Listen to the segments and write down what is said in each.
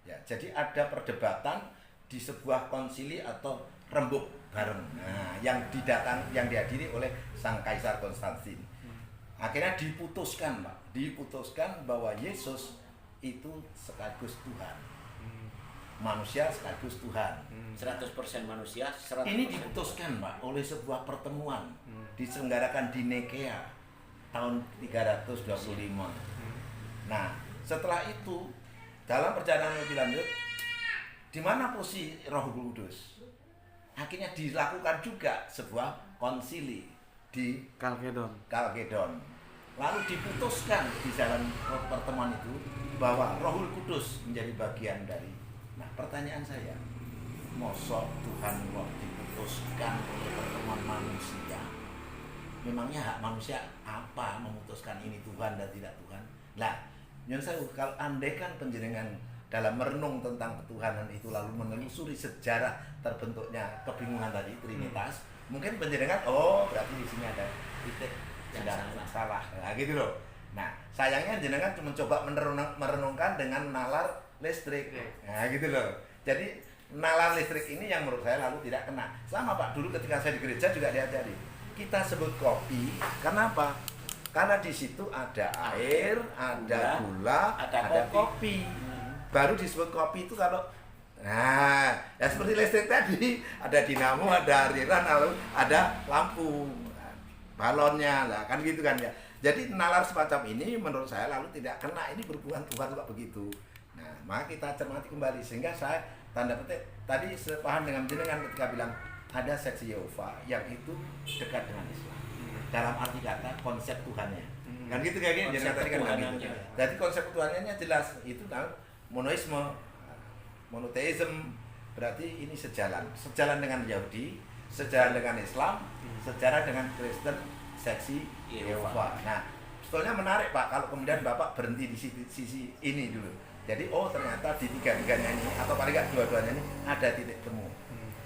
Ya, jadi ada perdebatan di sebuah konsili atau rembuk bareng. Nah, yang dihadiri oleh Sang Kaisar Konstantin. Akhirnya diputuskan, Pak. Diputuskan bahwa Yesus itu sekaligus Tuhan. Manusia sekaligus Tuhan. 100% manusia, 100% Ini diputuskan, Pak, oleh sebuah pertemuan diselenggarakan di Nikea tahun 325. Nah, setelah itu dalam perjalanan lebih lanjut, di mana posisi Roh Kudus? Akhirnya dilakukan juga sebuah konsili di Kalkedon. Lalu diputuskan di dalam pertemuan itu bahwa Roh Kudus menjadi bagian dari. Nah, pertanyaan saya, mosok Tuhan kok diputuskan oleh pertemuan manusia? Memangnya hak manusia apa memutuskan ini Tuhan dan tidak Tuhan? Nah, nyun sewu, kalau andaikan penjenengan dalam merenung tentang ketuhanan itu lalu menelusuri sejarah terbentuknya kebingungan tadi Trinitas, mungkin penjenengan berarti di sini ada titik yang salah. Nah, gitu loh. Nah, sayangnya jenengan cuma coba merenungkan dengan nalar listrik. Nah, gitu loh. Jadi nalar listrik ini yang menurut saya lalu tidak kena. Sama Pak, dulu ketika saya di gereja juga diajari. Kita sebut kopi, kenapa? Karena di situ ada air, ada gula, ada kopi. Baru disebut kopi itu kalau ya seperti listrik tadi, ada dinamo, ada aliran, lalu ada lampu, balonnya lah, kan gitu kan ya. Jadi nalar semacam ini menurut saya lalu tidak kena, ini berhubungan Tuhan kok begitu. Nah, maka kita cermati kembali sehingga saya tanda petik tadi sepaham dengan jenengan ketika bilang ada seksi Yehova yang itu dekat dengan Islam. Dalam arti kata konsep Tuhannya. Kan gitu kayak gini, tadi kan gitu. Jadi konsep Tuhannya jelas itu monoisme, monoteisme, berarti ini sejalan dengan Yahudi, sejalan dengan Islam, sejalan dengan Kristen, seksi Yehova. Nah, sebetulnya menarik Pak kalau kemudian Bapak berhenti di sisi ini dulu. Jadi ternyata di tiga-tiganya ini atau paling nggak dua-duanya ini ada titik temu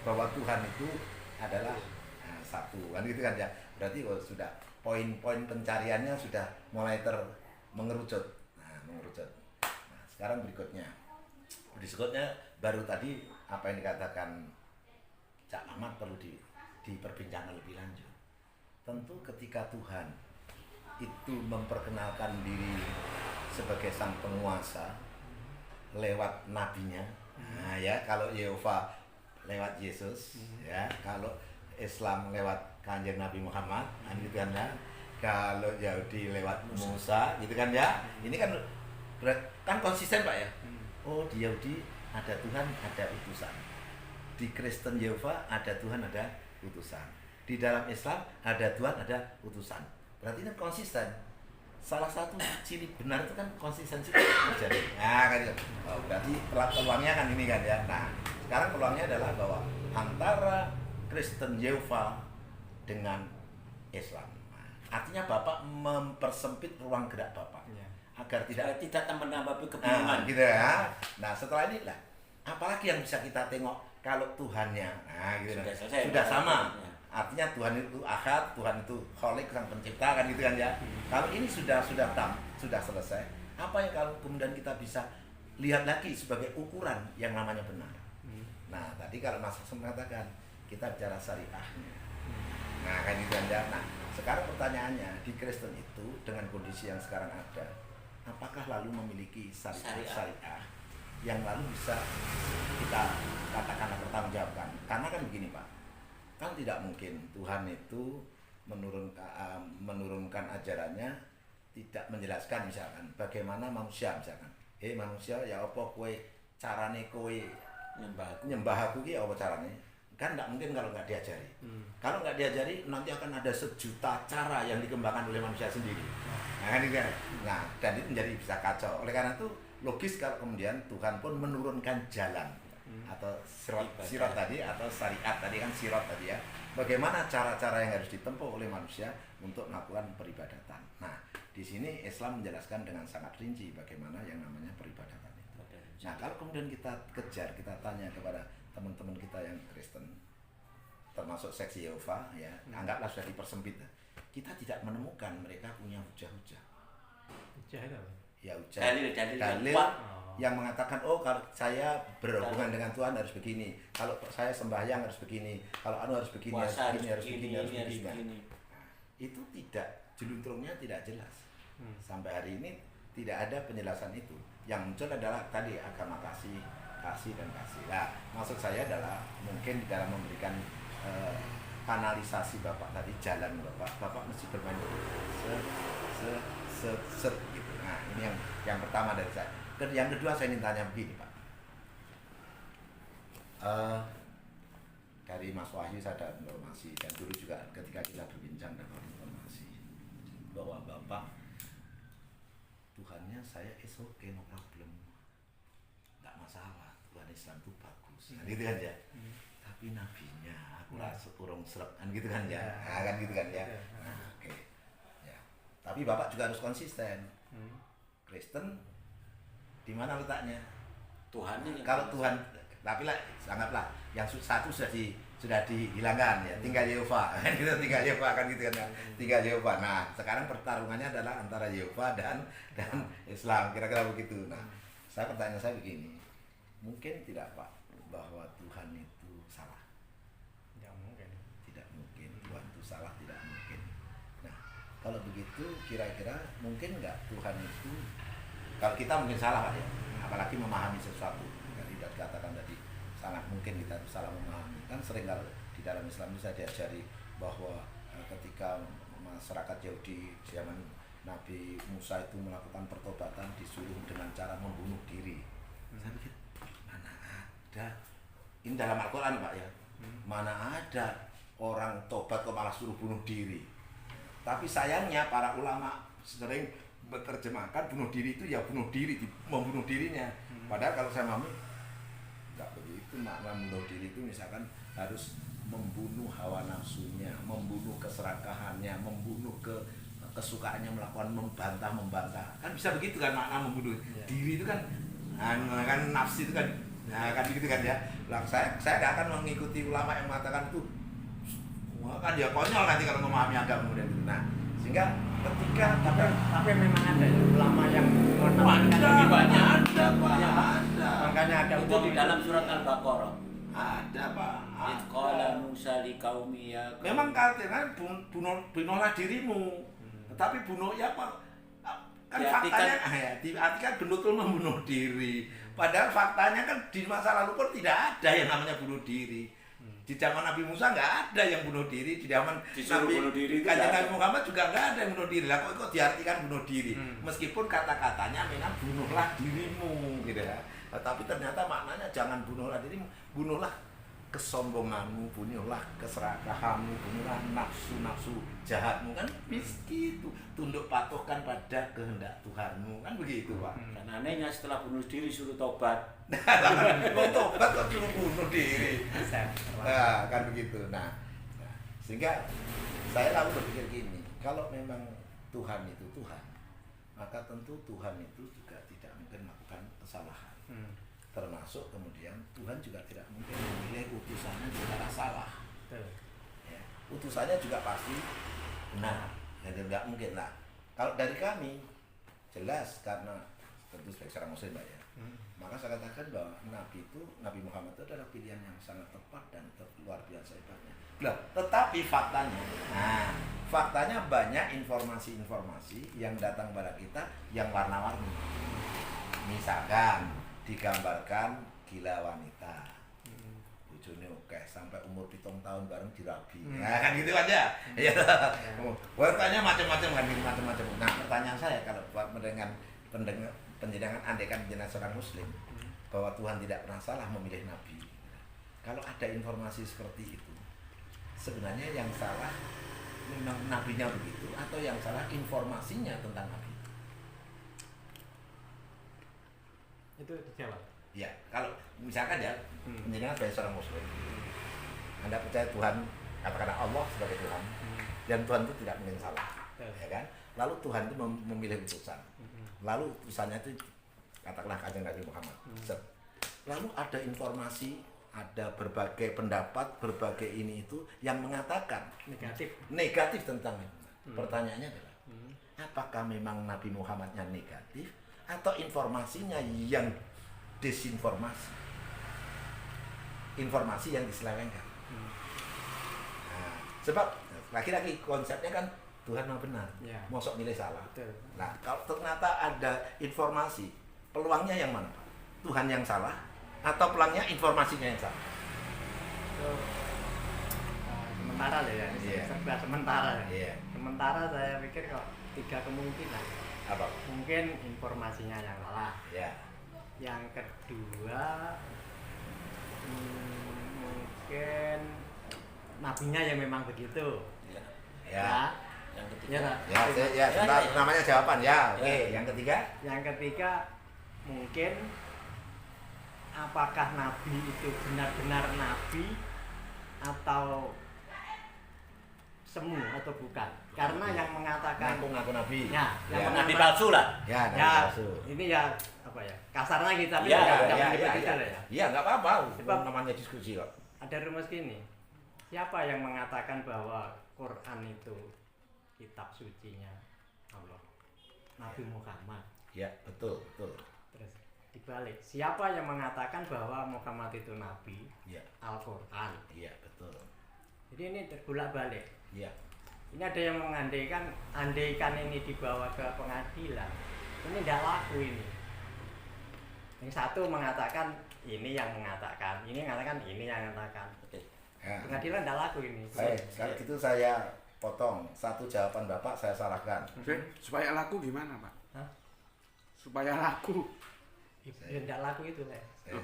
bahwa Tuhan itu adalah satu, kan gitu kan ya. Berarti sudah poin-poin pencariannya sudah mulai mengerucut. Nah, sekarang berikutnya baru tadi apa yang dikatakan Cak Ahmad perlu diperbincangkan lebih lanjut. Tentu ketika Tuhan itu memperkenalkan diri sebagai sang penguasa lewat nabinya, nah ya kalau Yehova lewat Yesus, ya kalau Islam lewat Kanjeng Nabi Muhammad, gitu kan ya. Kalau Yahudi lewat Musa, gitu kan ya. Ini kan konsisten Pak ya. Di Yahudi ada Tuhan, ada utusan. Di Kristen Yehova ada Tuhan, ada utusan. Di dalam Islam ada Tuhan, ada utusan. Berarti ini konsisten. Salah satu ciri benar itu kan konsistensi terjadi. Nah, kan itu. Berarti peluangnya kan ini kan ya. Nah, sekarang peluangnya adalah bahwa antara Kristen Yehova dengan Islam. Nah, artinya Bapak mempersempit ruang gerak Bapak agar tidak menambah kebingungan. Gitu ya. Nah, setelah ini lah, apalagi yang bisa kita tengok kalau Tuhannya, gitu sudah sama. Artinya Tuhan itu Ahad, Tuhan itu Khalik, sang pencipta, kan gitu kan ya. Kalau ini sudah selesai, apa yang kalau kemudian kita bisa lihat lagi sebagai ukuran yang namanya benar. Nah, tadi kalau Mas Hasan mengatakan kita bicara syariahnya. Nah, kan gitu kan ya. Nah, sekarang pertanyaannya di Kristen itu dengan kondisi yang sekarang ada, apakah lalu memiliki syariah yang lalu bisa kita katakanlah bertanggungjawabkan? Karena kan begini Pak, kan tidak mungkin Tuhan itu menurunkan ajarannya tidak menjelaskan misalkan bagaimana manusia misalkan, manusia ya apa kowe carane kowe nyembah aku ki apa carane? Kan tidak mungkin kalau nggak diajari. Kalau nggak diajari nanti akan ada sejuta cara yang dikembangkan oleh manusia sendiri. Nah, dan itu menjadi bisa kacau. Oleh karena itu logis kalau kemudian Tuhan pun menurunkan jalan atau sirot tadi atau syariat tadi kan sirot tadi ya. Bagaimana cara-cara yang harus ditempuh oleh manusia untuk melakukan peribadatan. Nah, di sini Islam menjelaskan dengan sangat rinci bagaimana yang namanya peribadatan itu. Nah, kalau kemudian kita kejar, kita tanya kepada teman-teman kita yang Kristen, termasuk seksi Yehova, ya, anggaplah sudah dipersempit, kita tidak menemukan mereka punya hujah-hujah. Hujah itu apa? Ya hujah. Dalil yang mengatakan kalau saya berhubungan dengan Tuhan harus begini, kalau saya sembahyang harus begini, kalau harus begini, puasa harus begini. begini. Itu tidak, jeluntrungnya tidak jelas. Sampai hari ini tidak ada penjelasan itu. Yang muncul adalah tadi agama kasih dan kasih. Nah, maksud saya adalah mungkin di dalam memberikan kanalisasi Bapak tadi, jalan Bapak mesti bermain gitu. Nah, ini yang pertama dari saya. Yang kedua saya ingin tanya begini, Pak. Dari Mas Wahyu saya ada informasi, dan dulu juga ketika kita berbincang dapat informasi bahwa Bapak Tuhannya saya is okay, no problem, nggak masalah, Tuhan Islam itu bagus, kan gitu kan ya. Tapi nabinya aku rasa kurang serap, kan gitu kan ya. Nah, kan gitu kan ya. Nah, oke. Ya. Tapi Bapak juga harus konsisten. Kristen di mana letaknya? Tuhannya. Kalau Tuhan, tapi lah, anggaplah yang satu sudah dihilangkan ya, tinggal Yehova, kan gitu, tinggal Yehova kan gitu kan, tinggal Yehova. Nah, sekarang pertarungannya adalah antara Yehova dan Islam, kira-kira begitu. Nah, pertanyaan saya begini, mungkin tidak Pak bahwa Tuhan itu salah? Tidak mungkin. Tidak mungkin, Tuhan itu salah, tidak mungkin. Nah, kalau begitu kira-kira mungkin nggak Tuhan itu, kalau kita mungkin salah Pak ya, apalagi memahami sesuatu, yang tidak dikatakan tadi, sangat mungkin kita salah memahami. Kan sering kalau di dalam Islam itu saya diajari bahwa ketika masyarakat Yahudi zaman Nabi Musa itu melakukan pertobatan disuruh dengan cara membunuh diri. Saya pikir, mana ada, ini dalam Al-Quran Pak ya, mana ada orang tobat kok malah suruh bunuh diri. Tapi sayangnya para ulama sering menerjemahkan bunuh diri itu ya bunuh diri, membunuh dirinya. Padahal kalau saya memahami enggak begitu, makna membunuh diri itu misalkan harus membunuh hawa nafsunya, membunuh keserakahannya, membunuh kesukaannya, melakukan membantah. Kan bisa begitu kan makna membunuh diri itu kan nafsu itu kan. Nah, kan begitu kan ya. Lah saya enggak akan mengikuti ulama yang mengatakan itu kan dia konyol nanti kalau memahami agama kemudian itu. Nah, sehingga ketika tapi memang ada ya, ulama yang lebih banyak ada Pak, ya, ada. Makanya ada itu di dalam surat Al-Baqarah. Ada Pak. Qala Musa liqaumi ya. Memang kan bunuhlah dirimu. Tetapi bunuh ya Pak. Kan faktanya diartikan betul membunuh diri. Padahal faktanya kan di masa lalu pun tidak ada yang namanya bunuh diri. Di zaman Nabi Musa nggak ada yang bunuh diri, di zaman Nabi Muhammad juga nggak ada yang bunuh diri. Lah kok diartikan bunuh diri? Meskipun kata-katanya memang bunuhlah dirimu gitu ya. Tapi ternyata maknanya jangan bunuhlah dirimu, bunuhlah kesombonganmu, bunuhlah keserakahanmu, bunuhlah nafsu jahatmu, kan begitu. Tunduk patuhkan pada kehendak Tuhanmu, kan begitu Pak. Dan anehnya setelah bunuh diri suruh tobat. Mau tobat kok suruh bunuh diri. Nah, kan begitu. Nah, sehingga saya lalu berpikir gini, kalau memang Tuhan itu Tuhan, maka tentu Tuhan itu juga tidak mungkin melakukan kesalahan. Termasuk kemudian Tuhan juga tidak mungkin memilih utusannya secara salah. Ya, utusannya juga pasti benar. Jadi tidak mungkin lah. Kalau dari kami jelas, karena tentu sebagai seorang Muslim Pak ya, maka saya katakan bahwa Nabi Muhammad itu adalah pilihan yang sangat tepat dan luar biasa hebatnya. Tetapi faktanya banyak informasi-informasi yang datang pada kita yang warna-warni. Misalkan digambarkan gila wanita, bojone oke sampai umur 7 tahun bareng dirabi. Nah, kan gitu aja. Ya. Warnanya macam-macam kan, macam-macam. Nah, pertanyaan saya kalau mendengar penjenengan, andaikan jenengan seorang Muslim, bahwa Tuhan tidak pernah salah memilih nabi. Kalau ada informasi seperti itu, sebenarnya yang salah memang nabinya begitu atau yang salah informasinya tentang nabi? itu dijawab. Ya, kalau misalkan ya, menjenengan sebagai seorang Muslim, Anda percaya Tuhan, katakanlah Allah sebagai Tuhan, dan Tuhan itu tidak mungkin salah, ya kan? Lalu Tuhan itu memilih utusan, lalu utusannya itu katakanlah Kanjeng Nabi Muhammad. Lalu ada informasi, ada berbagai pendapat, berbagai ini itu yang mengatakan negatif tentang itu. Pertanyaannya adalah, apakah memang Nabi Muhammadnya negatif atau informasinya yang desinformasi, informasi yang diselewengkan. Nah, sebab lagi-lagi konsepnya kan Tuhan yang benar, Ya. mosok milih salah. Betul. Nah, kalau ternyata ada informasi, peluangnya yang mana, Pak? Tuhan yang salah atau pelangnya informasinya yang salah? Itu sementara lah ya, Iya. serba sementara. Iya. Sementara saya pikir kok 3 kemungkinan. Apa? Mungkin informasinya yang salah. Ya. Yang kedua mungkin nabinya yang memang begitu. Ya. Ya. Yang Ya, ketiga. Pak. Ya, sebentar, ya. namanya jawaban ya. Oke, Ya. yang ketiga? Yang ketiga mungkin apakah nabi itu benar-benar nabi atau semu atau bukan? Karena yang mengatakan Ngaku nabi. ya, Ya. yang Nabi palsu lah. Ya, nabi ya, palsu. ini ya apa ya? Kasarnya kita tapi Ya, nggak ya, menyebut ya, itu ya. lah ya. Iya, nggak apa-apa. Sebab- Namanya diskusi kok. Ada rumus gini. Siapa yang mengatakan bahwa Quran itu kitab sucinya Allah? Nabi Muhammad. Ya, betul, betul. Terus dibalik, siapa yang mengatakan bahwa Muhammad itu nabi? Ya, Al-Qur'an. iya, betul. Jadi ini terbolak-balik. Iya. Ini ada yang mengandaikan, andaikan ini dibawa ke pengadilan, ini tidak laku ini. Yang satu mengatakan ini yang mengatakan, ini mengatakan ini yang mengatakan. Oke. Ya. Pengadilan tidak laku ini. Baik, kalau gitu saya potong. Satu jawaban Bapak saya salahkan. Supaya laku gimana, Pak? Hah? Supaya laku. Ya tidak laku itu lah.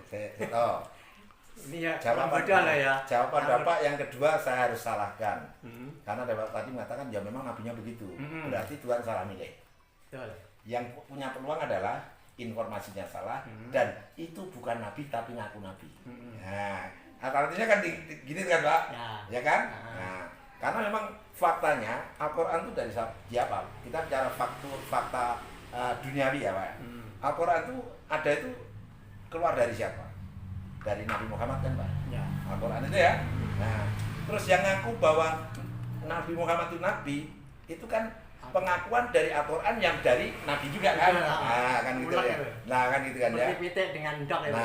Saya tahu. Ini ya Jawaban, beda lah ya. jawaban Yang Bapak yang kedua saya harus salahkan. Hmm, Karena Bapak tadi mengatakan ya memang nabinya begitu. Hmm. Berarti Tuhan salah milih. betul. Yang punya peluang adalah informasinya salah dan itu bukan nabi tapi ngaku nabi. Nah, artinya kan gini kan Pak? Ya. Ya kan? Ah. Nah, karena memang faktanya Al-Quran itu dari siapa? Kita bicara fakta duniawi ya Pak. Al-Quran itu ada itu keluar dari siapa? Dari Nabi Muhammad kan Pak? Ya. Al-Quran itu ya. Nah, terus yang ngaku bahwa Nabi Muhammad itu nabi itu kan pengakuan dari Al-Quran yang dari nabi juga kan? Nah, kan gitu ya. Nah, kan gitu kan ya. Seperti pitik dengan dok itu.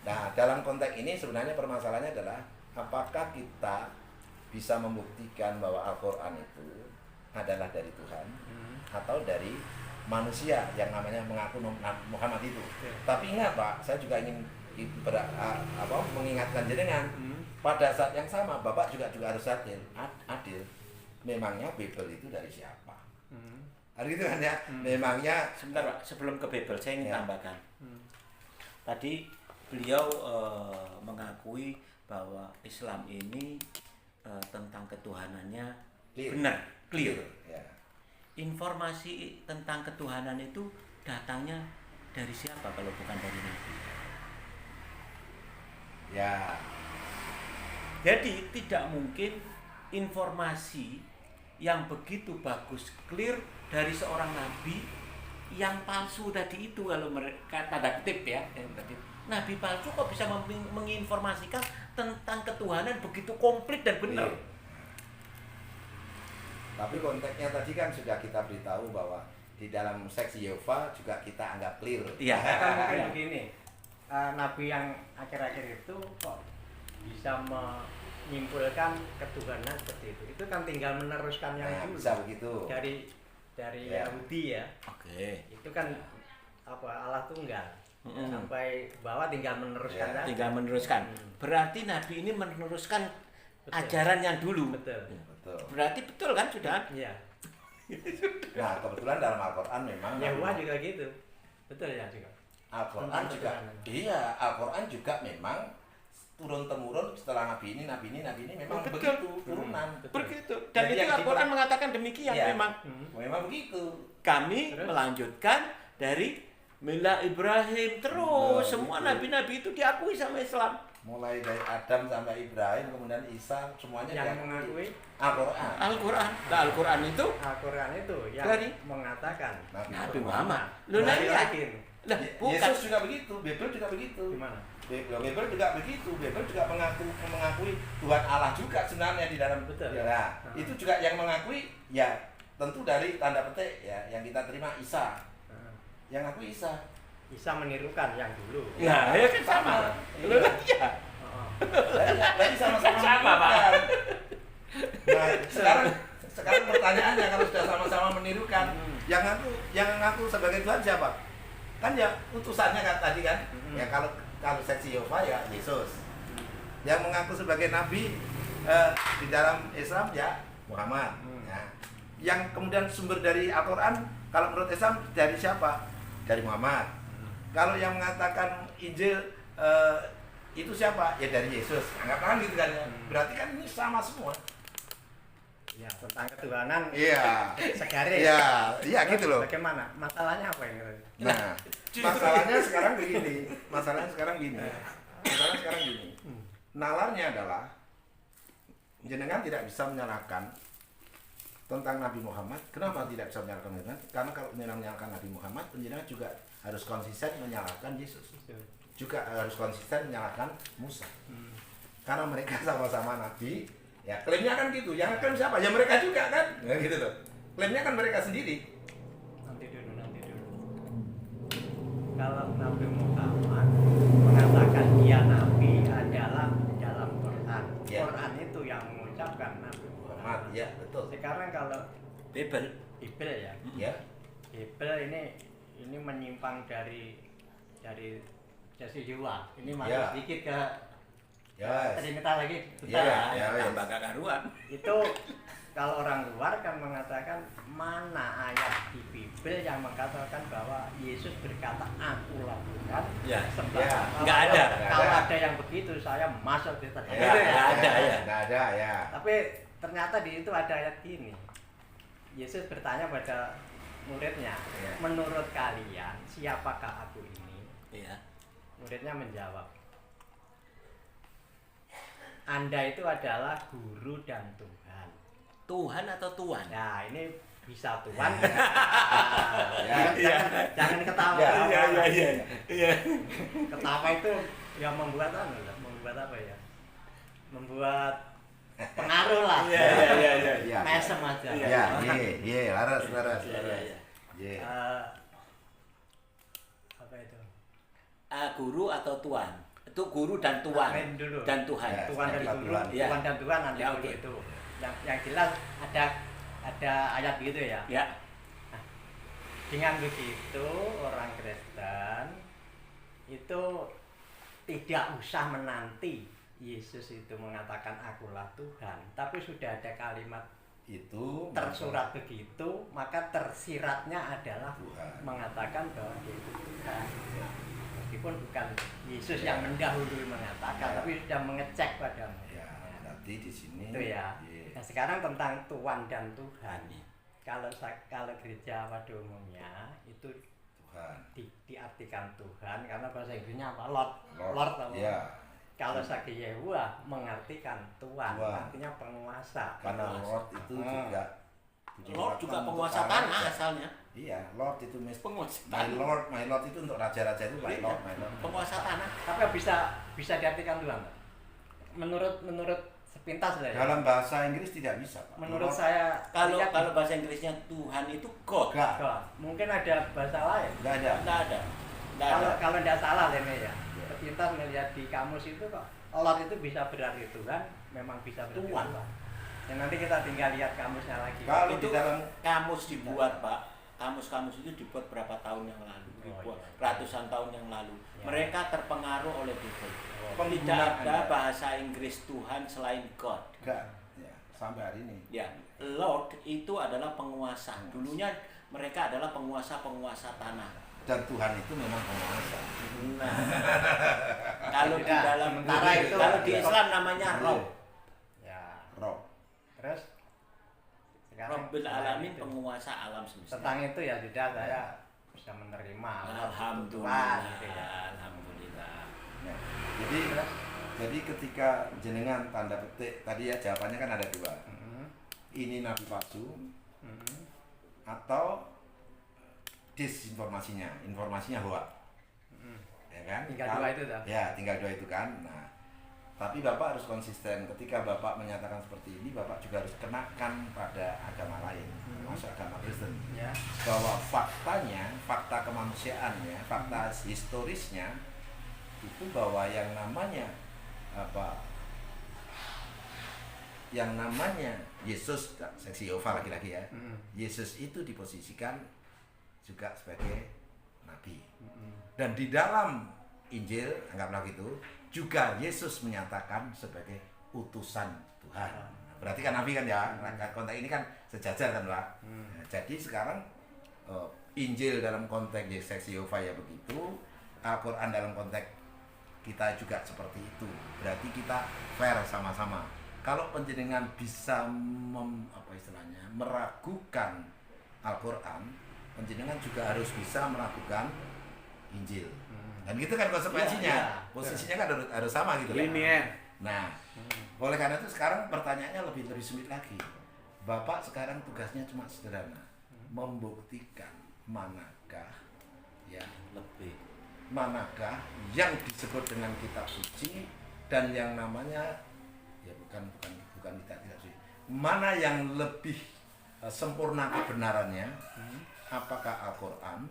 Nah, dalam konteks ini sebenarnya permasalahannya adalah apakah kita bisa membuktikan bahwa Al-Quran itu adalah dari Tuhan atau dari manusia yang namanya mengaku Muhammad itu. Tapi ingat Pak, saya juga ingin mengingatkan jenengan pada saat yang sama Bapak juga harus adil. Memangnya Bible itu dari siapa? Hari gitu kan ya. Memangnya Sebentar Pak, sebelum ke Bible saya ingin Ya. tambahkan. Tadi beliau mengakui bahwa Islam ini tentang ketuhanannya Clear. benar, clear. Ya. Informasi tentang ketuhanan itu datangnya dari siapa kalau bukan dari Nabi? Ya. Jadi tidak mungkin informasi yang begitu bagus, clear dari seorang nabi yang palsu tadi itu, kalau mereka tanda kutip ya, nabi palsu kok bisa menginformasikan tentang ketuhanan begitu komplit dan benar. Iya. Tapi konteksnya tadi kan sudah kita beritahu bahwa di dalam seksi Yehova juga kita anggap clear. Iya. Kan mungkin begini, nabi yang akhir-akhir itu kok bisa menyimpulkan ketuhanan seperti itu. Itu kan tinggal meneruskan yang Nah, dulu bisa begitu. dari Ya. Yahudi ya. Oke. Itu kan apa Allah tunggal. Mm-mm. Sampai bawah tinggal meneruskan Ya, saja. Tinggal meneruskan. Hmm. Berarti nabi ini meneruskan Betul. ajaran yang dulu. Betul. Betul. Berarti betul kan sudah? Iya. Nah, kebetulan dalam Al-Quran memang Yahwa juga gitu. Betul ya juga. Al-Quran Tentang juga ketuhanan. iya, Al-Quran juga memang turun temurun setelah nabi ini memang Betul. begitu turunan. Betul. Begitu. Dan Jadi itu yang Al-Quran dibilang- mengatakan demikian Iya. memang. Memang begitu. Kami Terus? melanjutkan dari Mila Ibrahim terus Nah, semua gitu. nabi-nabi itu diakui sama Islam. Mulai dari Adam sampai Ibrahim, kemudian Isa, semuanya Yang diakui. mengakui Al-Quran. Al-Quran. Nah, Al-Quran itu Al-Quran itu yang Dari? mengatakan Nabi Muhammad. Loh, Nabi nah, lagi. lah bukan. Yesus juga begitu, Bible juga begitu. Gimana? Bible juga begitu. Bible juga mengakui Tuhan Allah juga sebenarnya di dalam. Betul. Ya, nah, itu juga yang mengakui ya tentu dari tanda petik ya yang kita terima Isa. Yang ngaku Isa. Isa menirukan yang dulu. Nah, ya kan sama. Lu kan iya. Oh. Berarti sama-sama Sama, Pak. menirukan. Nah, sekarang pertanyaannya kalau sudah sama-sama menirukan, yang ngaku sebagai Tuhan siapa? Kan ya utusannya kan tadi kan. Ya kalau seksi Yehova ya Yesus. Yang mengaku sebagai nabi di dalam Islam ya Muhammad. Ya. Yang kemudian sumber dari Al-Qur'an kalau menurut Islam dari siapa? Dari Muhammad. Kalau yang mengatakan Injil itu siapa? Ya dari Yesus. Anggaplah gitu kan ya. Berarti kan ini sama semua. Ya, tentang ketuhanan. Iya. Segaris. Iya, iya gitu loh. Bagaimana? Masalahnya apa ini? Nah, masalahnya sekarang begini. Masalahnya sekarang gini. Nalarnya adalah jenengan tidak bisa menyalahkan tentang Nabi Muhammad. Kenapa tidak bisa menyalahkan jenengan? Karena kalau jenengan menyalahkan Nabi Muhammad, jenengan juga harus konsisten menyalahkan Yesus. Juga harus konsisten menyalahkan Musa. Karena mereka sama-sama nabi. Ya, klaimnya kan gitu. Yang klaim siapa? Ya mereka juga kan? Ya gitu loh. Klaimnya kan mereka sendiri. Nanti dulu. Kalau Nabi Muhammad mengatakan dia nabi adalah dalam Quran. Ya. Quran itu yang mengucapkan Nabi Muhammad. Ya, betul. Sekarang kalau Bebel. Bible ya. Ya. Bible ini menyimpang dari Jasi Jiwa. Ini masuk Ya. sedikit ke Yes. cerita lagi. Ya, ya, Tambah karuan. Itu kalau orang luar kan mengatakan mana ayat di Bible yang mengatakan bahwa Yesus berkata akulah Tuhan. Ya. Sembah. Ya. Nggak ada. Kalau Nggak ada. ada yang begitu saya masuk di Ya, tadi. Nggak ada, ya. Nggak ada ya. Tapi ternyata di situ ada ayat gini. Yesus bertanya pada muridnya, Ya. menurut kalian siapakah aku ini? Iya. Muridnya menjawab, Anda itu adalah guru dan Tuhan. Tuhan atau tuan? Nah, ini bisa Tuhan. Ya. Jangan ketawa. Ya, Iya. Ketawa itu yang membuat apa ya? Membuat pengaruh lah. Iya. Ya. Mesem aja. Ya, iya, laras. Iya. Iya. Apa itu? Guru atau tuan? Itu guru dan tuan. Amin dulu. Dan Tuhan. Ya. Tuhan dan Setelah guru, Tuhan. Ya. Tuhan dan Tuhan nanti Ya, dulu oke. itu. Yang jelas ada ayat gitu ya. Ya. Dengan begitu orang Kristen itu tidak usah menanti Yesus itu mengatakan akulah Tuhan, tapi sudah ada kalimat Itu tersurat begitu, maka tersiratnya adalah Tuhan. mengatakan bahwa dia itu Tuhan. Meskipun bukan Yesus yang mendahului mengatakan, tapi sudah mengecek padamu. Ya, nanti di sini. Itu ya. Iya. Nah, sekarang tentang Tuhan dan Tuhan. Kalau gereja pada umumnya itu Tuhan. diartikan Tuhan karena bahasa Inggrisnya apa? Lord apa? Ya. Kalau Sagi Yehuwa mengartikan Tuhan, Tuhan. artinya penguasa. Karena Lord itu juga Lord juga untuk penguasa para tanah raja. asalnya. Iya, Lord itu Penguasa my Lord itu untuk raja-raja itu my Lord. Penguasa tanah. Tapi bisa diartikan Tuhan, Pak? Menurut sepintas lah ya. Dalam bahasa Inggris tidak bisa, Pak. Menurut Lord, saya Kalau lihat- bahasa Inggrisnya Tuhan itu God. enggak, Kok, mungkin ada bahasa lain. enggak ada. Nggak ada. Nggak ada. Kalau tidak salah ini ya. Ya. Sepintas melihat di kamus itu kok Lord itu bisa berarti Tuhan, memang bisa berarti Tuhan. Tuhan. Dan nanti kita tinggal lihat kamusnya lagi. Kalau Itu di dalam kamus dibuat, Pak. Kamus-kamus itu dibuat berapa tahun yang lalu? Oh, Dibuat iya. ratusan tahun yang lalu. Ya. Mereka terpengaruh oleh Bible. Tidak penggunaan ada bahasa Inggris Tuhan selain God. enggak, ya, sampai hari ini. Ya, Lord itu adalah penguasa. Dulunya mereka adalah penguasa-penguasa tanah. Dan Tuhan itu memang penguasa. Nah, kalau di Tidak, dalam sementara itu- kalau di Islam namanya Rob. Ya. Roh. Terus Rabbil tentang alamin, itu. penguasa alam semesta. Tentang itu ya sudah saya bisa menerima. Alhamdulillah. Tuhan, gitu ya. Alhamdulillah. Ya. Jadi ketika jenengan tanda petik tadi ya jawabannya kan ada dua. Mhm, Ini nabi palsu mhm. atau disinformasinya, informasinya hoax. Mhm. Ya kan? Tinggal Kalau- dua itu dah. Ya, tinggal dua itu kan. Nah, Tapi Bapak harus konsisten. Ketika Bapak menyatakan seperti ini, Bapak juga harus kenakan pada agama lain, termasuk agama Kristen. Ya. Bahwa faktanya, fakta kemanusiaannya, fakta historisnya itu bahwa yang namanya Yesus, seksi Yehova lagi-lagi ya. Yesus itu diposisikan juga sebagai nabi. Dan di dalam Injil, anggaplah gitu, juga Yesus menyatakan sebagai utusan Tuhan. Berarti kan nabi kan ya. Konteks ini kan sejajar kan Pak. Nah, jadi sekarang Injil dalam konteks seksi Yehova ya begitu, Al-Quran dalam konteks kita juga seperti itu. Berarti kita fair sama-sama. Kalau penjenengan bisa meragukan Al-Quran, penjenengan juga harus bisa meragukan Injil. Dan gitu kan konsekuensinya. Ya. Posisinya kan harus sama gitu kan. Linear. Nah, oleh karena itu sekarang pertanyaannya lebih sulit lagi. Bapak sekarang tugasnya cuma sederhana, membuktikan manakah yang disebut dengan kitab suci dan yang namanya ya bukan tidak suci. Mana yang lebih sempurna kebenarannya? Apakah Al-Quran?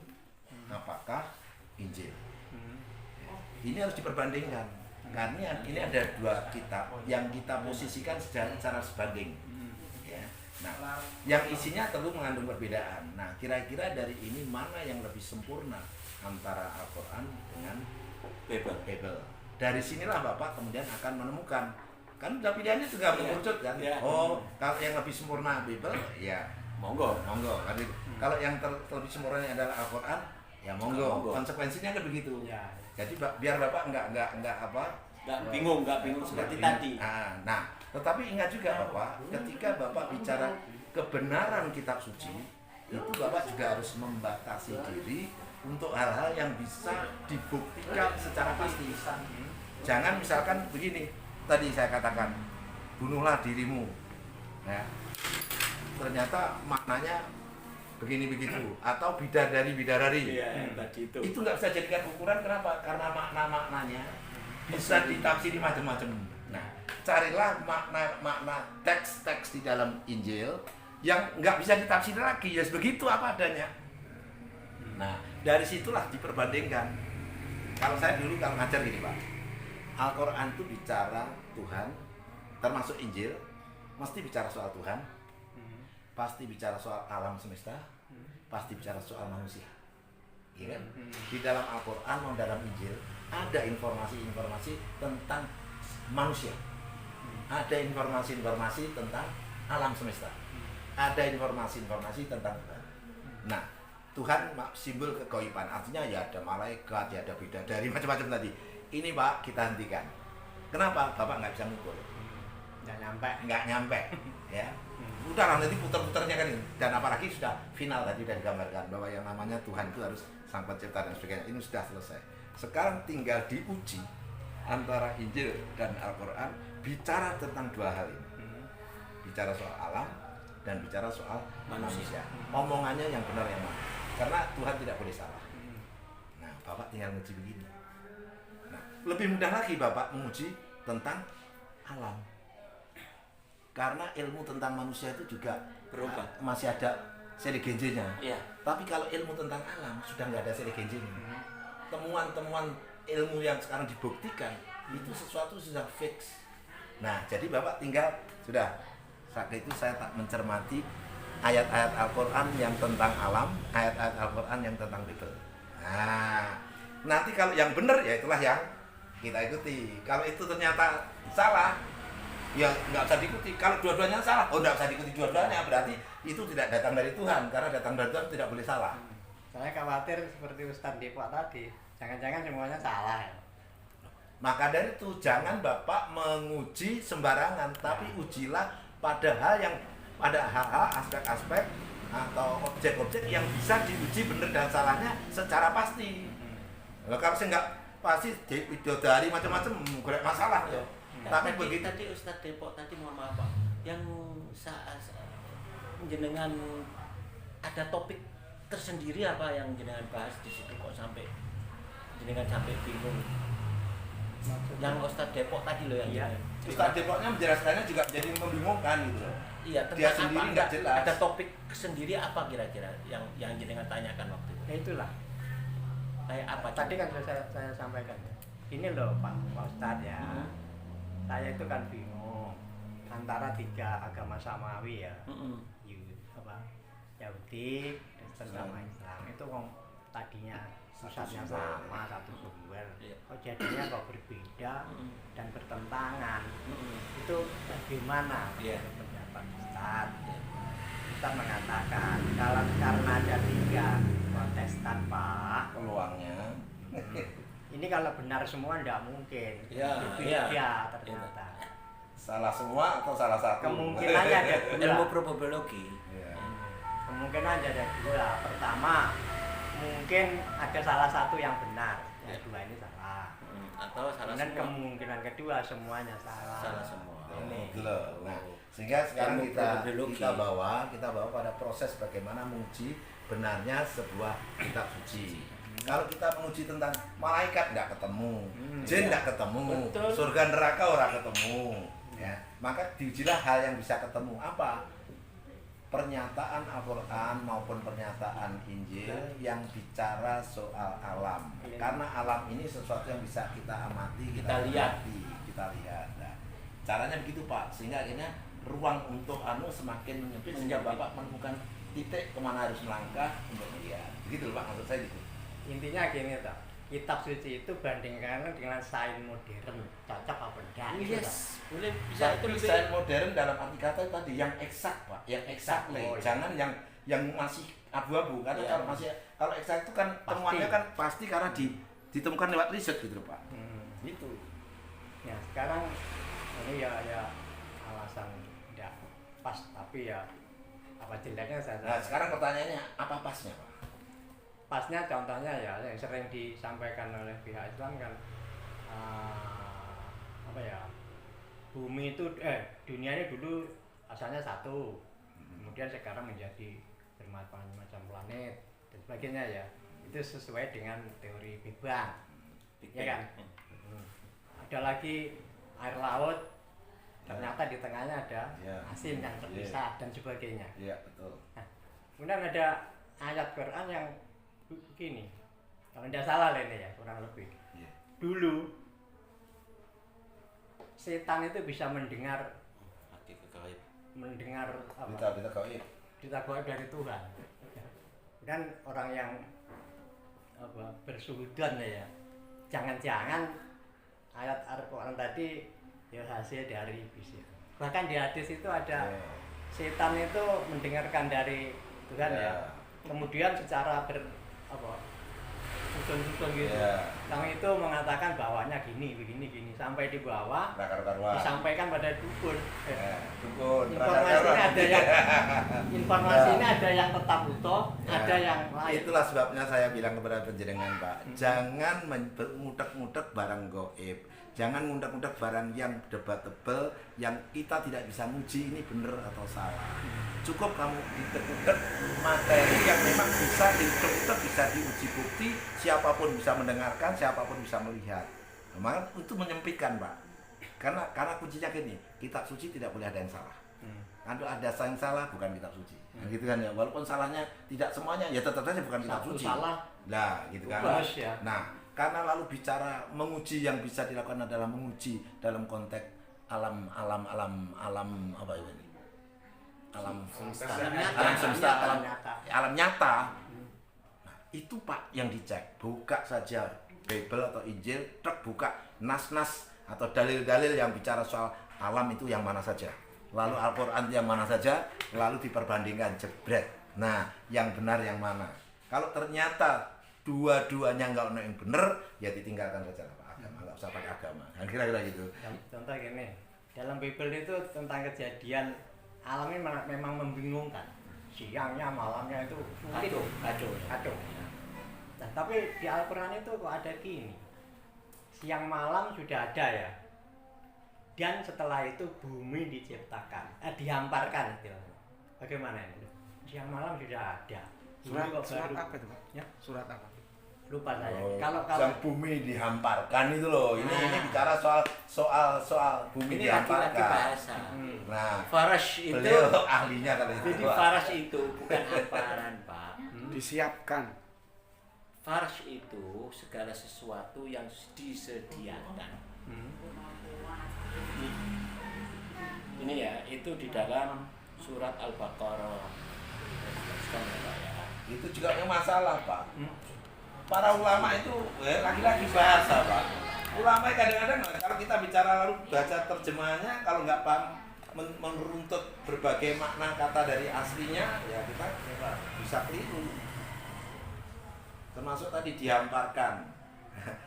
Apakah Injil? Ini harus diperbandingkan. Karena ini ada dua kitab yang kita posisikan secara sebanding. Ya. Nah, yang isinya tentu mengandung perbedaan. Nah, kira-kira dari ini mana yang lebih sempurna antara Al-Quran dengan Bible? Dari sinilah Bapak kemudian akan menemukan. Kan udah pilihannya juga mengerucut kan. Ya. Oh, kalau yang lebih sempurna Bible, ya monggo. Kan itu. Kalau yang lebih sempurnanya adalah Al-Quran, ya monggo. Konsekuensinya kan begitu. Ya. Jadi biar Bapak nggak bingung seperti tadi. Nah, tetapi ingat juga Bapak, ketika Bapak bicara kebenaran kitab suci, itu Bapak juga harus membatasi diri untuk hal-hal yang bisa dibuktikan secara pasti. Jangan misalkan begini, tadi saya katakan, bunuhlah dirimu. Ya. Ternyata maknanya begini begitu, atau bidadari. Tadi itu. Itu nggak bisa jadikan ukuran. Kenapa? Karena maknanya bisa ditafsiri macam-macam. Nah, carilah makna teks-teks di dalam Injil yang nggak bisa ditafsir lagi, ya begitu apa adanya. Nah, dari situlah diperbandingkan. Kalau saya dulu kalau ngajar gini Pak, Al-Quran itu bicara Tuhan, termasuk Injil, mesti bicara soal Tuhan, pasti bicara soal alam semesta, pasti bicara soal manusia. Ya kan? Di dalam Al-Quran maupun dalam Injil ada informasi-informasi tentang manusia, ada informasi-informasi tentang alam semesta, ada informasi-informasi tentang Tuhan. Nah, Tuhan simbol kegoiban, artinya ya ada malaikat, ya ada bidadari, macam-macam tadi. Ini Pak, kita hentikan. Kenapa? Bapak nggak bisa ngukur. Nggak nyampe. Ya. Udahlah nanti putar-putarnya kan ini. Dan apalagi sudah final tadi sudah digambarkan bahwa yang namanya Tuhan itu harus Sang Pencipta dan sebagainya. Ini sudah selesai. Sekarang tinggal diuji antara Injil dan Al-Quran bicara tentang dua hal ini. Bicara soal alam dan bicara soal manusia. Omongannya yang benar yang mana? Karena Tuhan tidak boleh salah. Nah, Bapak tinggal menguji begini. Nah, lebih mudah lagi Bapak menguji tentang alam. Karena ilmu tentang manusia itu juga Berubah. Masih ada selegenjenya. Iya. Tapi kalau ilmu tentang alam sudah nggak ada selegenjenya. Temuan-temuan ilmu yang sekarang dibuktikan itu sesuatu sudah fix. Nah, jadi Bapak tinggal sudah saat itu saya tak mencermati ayat-ayat Al-Quran yang tentang alam, ayat-ayat Al-Quran yang tentang Bible. Nah, nanti kalau yang benar ya itulah yang kita ikuti. Kalau itu ternyata salah, ya nggak usah diikuti. Kalau dua-duanya salah, nggak usah diikuti dua-duanya. Berarti itu tidak datang dari Tuhan, karena datang dari Tuhan tidak boleh salah. Saya khawatir seperti Ustaz Depok tadi, jangan-jangan semuanya salah. Maka dari itu jangan Bapak menguji sembarangan, tapi ujilah pada hal-hal aspek-aspek atau objek-objek yang bisa diuji benar dan salahnya secara pasti. Kalau saya nggak pasti dari macam-macam golek masalah ya. Tapi begitu tadi Ustadz Depok tadi mohon maaf Pak, yang saat jenengan ada topik tersendiri apa yang jenengan bahas di situ kok sampai jenengan sampai bingung? Yang Ustadz Depok tadi loh yang Iya. Ustadz Depoknya menjelaskannya juga menjadi membingungkan gitu loh. Iya, Dia tentang sendiri apa? nggak jelas. Ada topik sendiri apa kira-kira yang jenengan tanyakan waktu itu? Ya itulah. Kayak apa? Tadi kan saya sampaikan ya. Ini loh Pak Ustadz ya. Saya itu kan bingung antara 3 agama samawi ya. Yahudi sama Islam itu kok tadinya pusatnya sama, satu sumber. Kok jadinya kok berbeda dan bertentangan. Itu bagaimana pendapat Ustadz? Ustadz mengatakan kalau karena ada 3 kontestan Pak, Peluangnya. ini kalau benar semua tidak mungkin. Iya. Ternyata. Salah semua atau salah satu? Kemungkinannya ada 2. Ilmu probability. Iya. Kemungkinan ada 2. Pertama, mungkin ada salah satu yang benar, yang 2 ini salah. Atau salah Dan semua. kemungkinan kedua semuanya salah. Salah semua. Ini loh. Nah, sehingga sekarang Ilmu kita probability. bawa pada proses bagaimana menguji benarnya sebuah kitab suci. Kalau kita menguji tentang malaikat nggak ketemu, jin nggak ketemu, Betul. surga neraka orang ketemu, ya. Maka diujilah hal yang bisa ketemu. Apa? Pernyataan Al-Quran maupun pernyataan Injil yang bicara soal alam. Karena alam ini sesuatu yang bisa kita amati, Kita lihat. kita lihat. Nah, caranya begitu Pak, sehingga akhirnya ruang untuk semakin menyempit sehingga Bapak menemukan titik kemana harus melangkah untuk melihat. Begitu loh Pak, maksud saya gitu. Intinya gini toh, kitab suci itu bandingkan dengan sains modern, cocok apa enggak? Gitu, toh. Boleh bisa itu lebih. Sains modern dalam arti kata tadi yang eksak Pak, yang exactly. Oh, iya. Jangan yang masih abu-abu karena Iya. kalau eksak itu kan Pasti. temuannya kan pasti karena ditemukan lewat riset gitu loh Pak. Gitu. Ya sekarang ini ya alasan tidak pas, tapi ya apa jeleknya saya. Nah sekarang pertanyaannya apa pasnya Pak? Pasnya contohnya ya yang sering disampaikan oleh pihak Islam kan apa ya, bumi itu dunia ini dulu asalnya satu, kemudian sekarang menjadi bermacam-macam planet dan sebagainya ya. Itu sesuai dengan teori Big Bang, ya kan? Ada lagi air laut, ternyata di tengahnya ada asin yang terpisah dan sebagainya. Iya betul. Nah, kemudian ada ayat Quran yang begini, kalau tidak salah ini ya kurang lebih. Iya. Dulu setan itu bisa mendengar apa? Berita gaib. Berita gaib dari Tuhan. Dan orang yang bersuhudan ya, jangan-jangan ayat Al-Quran tadi ya hasil dari iblis. Bahkan di hadis itu ada setan itu mendengarkan dari Tuhan ya. Kemudian secara susun-susun gitu. Yang itu mengatakan bawahnya gini sampai di bawah disampaikan pada dukun. Dukun. Informasinya ada yang tetap utuh, ada yang lain. Itulah sebabnya saya bilang kepada penjenengan Pak, jangan ngutek-ngutek barang gaib. Jangan ngutek-ngutek barang yang debatable, yang kita tidak bisa nguji ini benar atau salah. Cukup kamu ngutek-ngutek materi yang memang bisa diutek-utek, bisa diuji bukti, siapapun bisa mendengarkan, siapapun bisa melihat. Memang itu menyempitkan Pak. Karena kuncinya gini, kitab suci tidak boleh ada yang salah. Kalau ada yang salah bukan kitab suci. Nah, gitu kan ya. Walaupun salahnya tidak semuanya, ya tetap saja bukan kitab suci. Salah. Nah, gitu kan. Bagus, ya. Nah, karena lalu bicara menguji yang bisa dilakukan adalah menguji dalam konteks alam apa ini? Alam semesta, alam nyata. Nah, itu Pak yang dicek. Buka saja Bible atau Injil, buka nas-nas atau dalil-dalil yang bicara soal alam itu yang mana saja. Lalu Al-Quran yang mana saja, lalu diperbandingkan jebret. Nah, yang benar yang mana? Kalau ternyata dua-duanya nggak ada yang benar, ya ditinggalkan saja Pak agama, nggak usah pakai agama. Nah, kira-kira gitu. Contoh gini, dalam Bible itu tentang kejadian alam ini memang membingungkan. Siangnya, malamnya itu kacau. Nah, tapi di Al-Quran itu kok ada gini, siang malam sudah ada ya, dan setelah itu bumi diciptakan, dihamparkan istilahnya. Bagaimana ini? Siang malam sudah ada. Surat Bumi kok apa baru? itu Pak? Ya? Surat apa? lupa saya. Oh, Kalau yang bumi dihamparkan itu loh. Ini bicara soal bumi Ini laki-laki dihamparkan. bahasa. Nah, Farash itu beliau ahlinya kalau itu. jadi farash itu bukan hamparan, Pak. Disiapkan. Farash itu segala sesuatu yang disediakan. Ini ya, itu di dalam surat Al-Baqarah. Itu juga yang masalah, Pak. Para ulama itu lagi-lagi bahasa, Pak. Ulama kadang-kadang kalau kita bicara lalu baca terjemahannya, kalau nggak paham meruntut berbagai makna kata dari aslinya, ya kita bisa keliru. Termasuk tadi dihamparkan.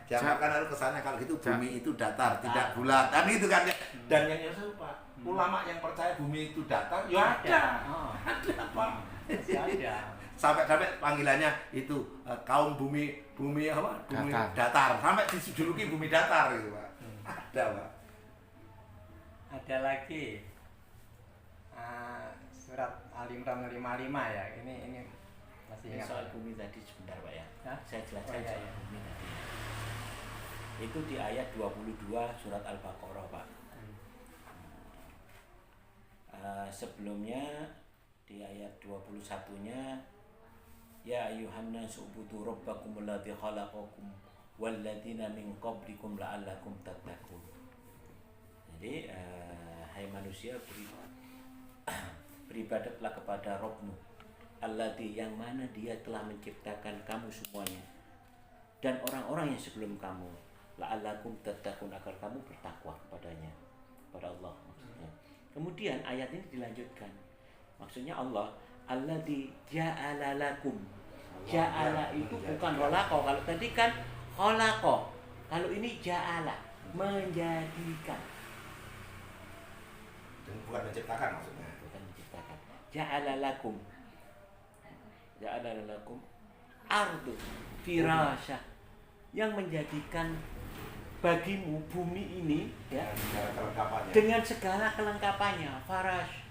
Dihamparkan lalu kesannya kalau gitu bumi itu datar, tidak bulat. Kan itu kan. Dan yang nyesel, Pak, ulama yang percaya bumi itu datar, ya ada. Ada, Pak. ada. Sampai panggilannya itu kaum bumi apa? Bumi datar. Sampai dijuluki bumi datar gitu, Pak. Ada, Pak. Ada lagi surat Al-Imran 55 ya. Ini masih Ini ingat. soal bumi tadi sebentar, Pak ya. Hah? Saya jelaskan Oh, iya, soal iya. bumi tadi. Itu di ayat 22 surat Al-Baqarah, Pak. Sebelumnya di ayat 21-nya ya ayyuhan nasu ubudu rabbakum alladzi khalaqakum walladzina min qablikum la'allakum tattaqun. Jadi hai manusia beribadahlah kepada Rabbmu alladzi yang mana dia telah menciptakan kamu semuanya dan orang-orang yang sebelum kamu la'allakum tattaqun agar kamu bertakwa kepadanya, kepada Allah maksudnya. Kemudian ayat ini dilanjutkan. Maksudnya Allah alladzi ja'ala lakum. Ja'ala itu bukan khalaqo. Kalau tadi kan khalaqo. Kalau ini ja'ala, menjadikan. Dan bukan menciptakan maksudnya. Bukan menciptakan. Ja'ala lakum. Ja'ala lakum ardu firasah, yang menjadikan bagimu bumi ini ya dengan segala kelengkapannya. Farash,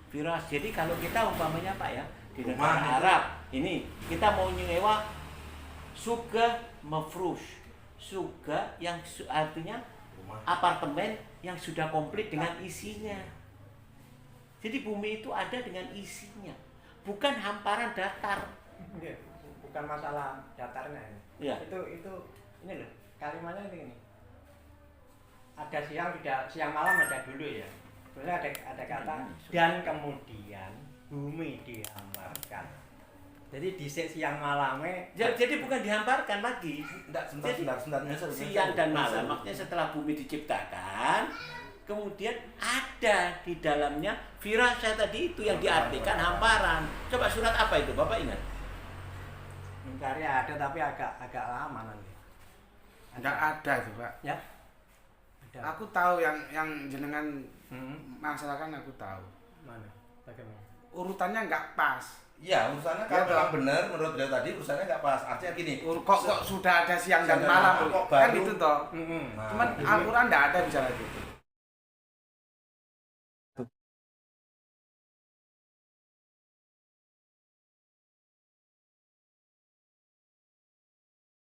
firas. Jadi kalau kita umpamanya Pak ya di negara Arab ini kita mau nyewa surga mafrush, surga yang artinya apartemen yang sudah komplit dengan isinya. Jadi bumi itu ada dengan isinya, bukan hamparan datar. Bukan masalah datarnya ini. Ya. Itu ini loh, kalimatnya ini. Ada siang malam ada dulu ya. Terus ada kata dan kemudian bumi dihamparkan. Jadi di siang malamnya Jadi bukan dihamparkan lagi. Enggak, Jadi, sebentar. siang dan malam, maksudnya setelah bumi diciptakan, kemudian ada di dalamnya firasah tadi itu yang diartikan hamparan. Coba surat apa itu, Bapak ingat? mencari ada tapi agak lama nanti. Enggak ada itu, Pak. Ya. Ada. Aku tahu yang jenengan Masalahkan aku tahu. mana? Bagaimana? Urutannya enggak pas. Iya, urusannya Ya, kalau toh. memang benar menurut beliau tadi urusannya nggak pas. Artinya gini, Kok sudah ada siang dan Siang dan malam malam, kok kan baru? itu toh. Nah, Cuman Al-Qur'an enggak ada bicara gitu.